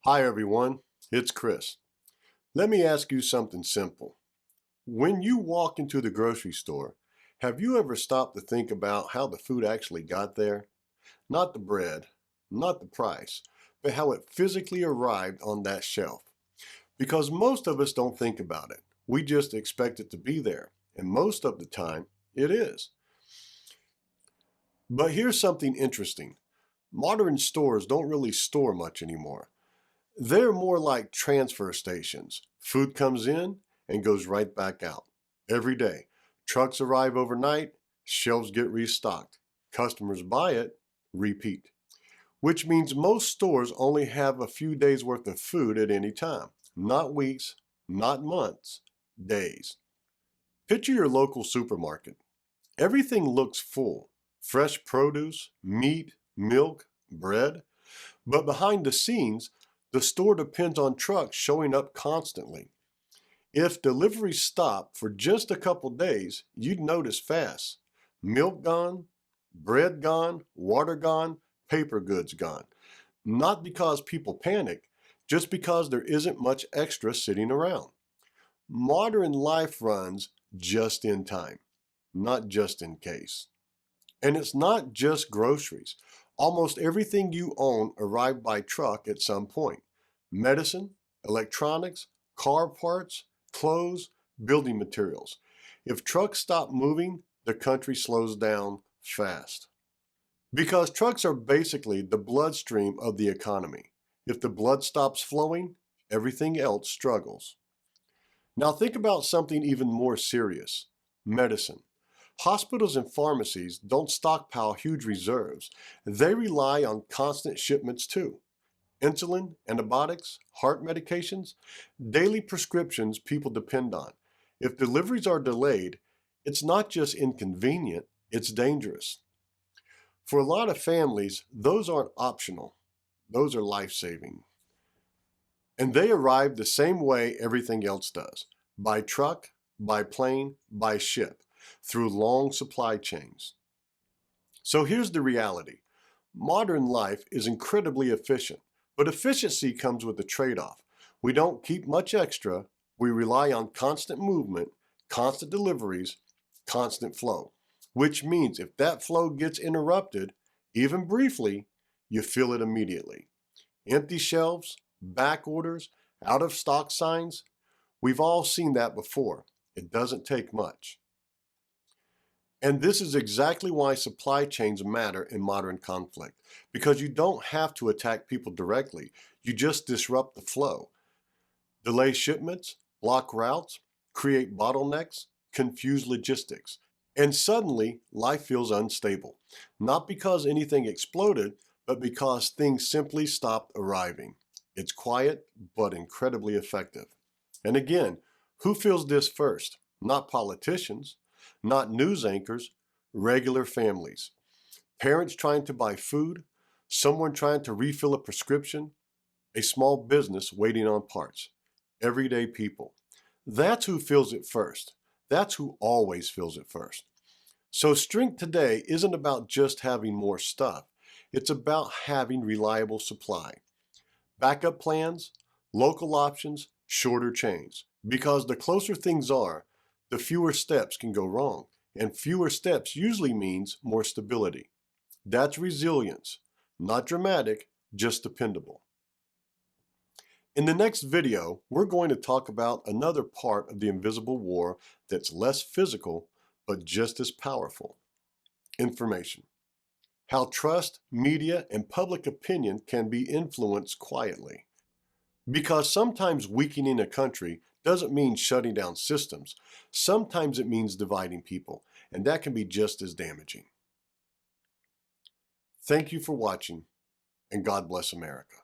Hi everyone, it's Chris. Let me ask you something simple. When you walk into the grocery store, have you ever stopped to think about how the food actually got there? Not the bread, not the price, but how it physically arrived on that shelf. Because most of us don't think about it. We just expect it to be there, and most of the time, it is. But here's something interesting. Modern stores don't really store much anymore. They're more like transfer stations. Food comes in and goes right back out. Every day, trucks arrive overnight, shelves get restocked. Customers buy it, repeat. Which means most stores only have a few days worth of food at any time. Not weeks, not months, days. Picture your local supermarket. Everything looks full. Fresh produce, meat, milk, bread. But behind the scenes, the store depends on trucks showing up constantly. If deliveries stop for just a couple days, you'd notice fast. Milk gone, bread gone, water gone, paper goods gone. Not because people panic, just because there isn't much extra sitting around. Modern life runs just in time, not just in case. And it's not just groceries. Almost everything you own arrived by truck at some point. Medicine, electronics, car parts, clothes, building materials. If trucks stop moving, the country slows down fast. Because trucks are basically the bloodstream of the economy. If the blood stops flowing, everything else struggles. Now think about something even more serious. Medicine. Hospitals and pharmacies don't stockpile huge reserves. They rely on constant shipments too. Insulin, antibiotics, heart medications, daily prescriptions people depend on. If deliveries are delayed, it's not just inconvenient, it's dangerous. For a lot of families, those aren't optional. Those are life-saving. And they arrive the same way everything else does. By truck, by plane, by ship, through long supply chains. So here's the reality. Modern life is incredibly efficient, but efficiency comes with a trade-off. We don't keep much extra. We rely on constant movement, constant deliveries, constant flow, which means if that flow gets interrupted, even briefly, you feel it immediately. Empty shelves, back orders, out of stock signs. We've all seen that before. It doesn't take much. And this is exactly why supply chains matter in modern conflict, because you don't have to attack people directly. You just disrupt the flow. Delay shipments, block routes, create bottlenecks, confuse logistics. And suddenly, life feels unstable. Not because anything exploded, but because things simply stopped arriving. It's quiet, but incredibly effective. And again, who feels this first? Not politicians, not news anchors, regular families. Parents trying to buy food, someone trying to refill a prescription, a small business waiting on parts. Everyday people. That's who feels it first. That's who always feels it first. So strength today isn't about just having more stuff. It's about having reliable supply. Backup plans, local options, shorter chains. Because the closer things are, the fewer steps can go wrong. And fewer steps usually means more stability. That's resilience. Not dramatic, just dependable. In the next video, we're going to talk about another part of the invisible war that's less physical, but just as powerful. Information. How trust, media, and public opinion can be influenced quietly. Because sometimes weakening a country doesn't mean shutting down systems. Sometimes it means dividing people, and that can be just as damaging. Thank you for watching, and God bless America.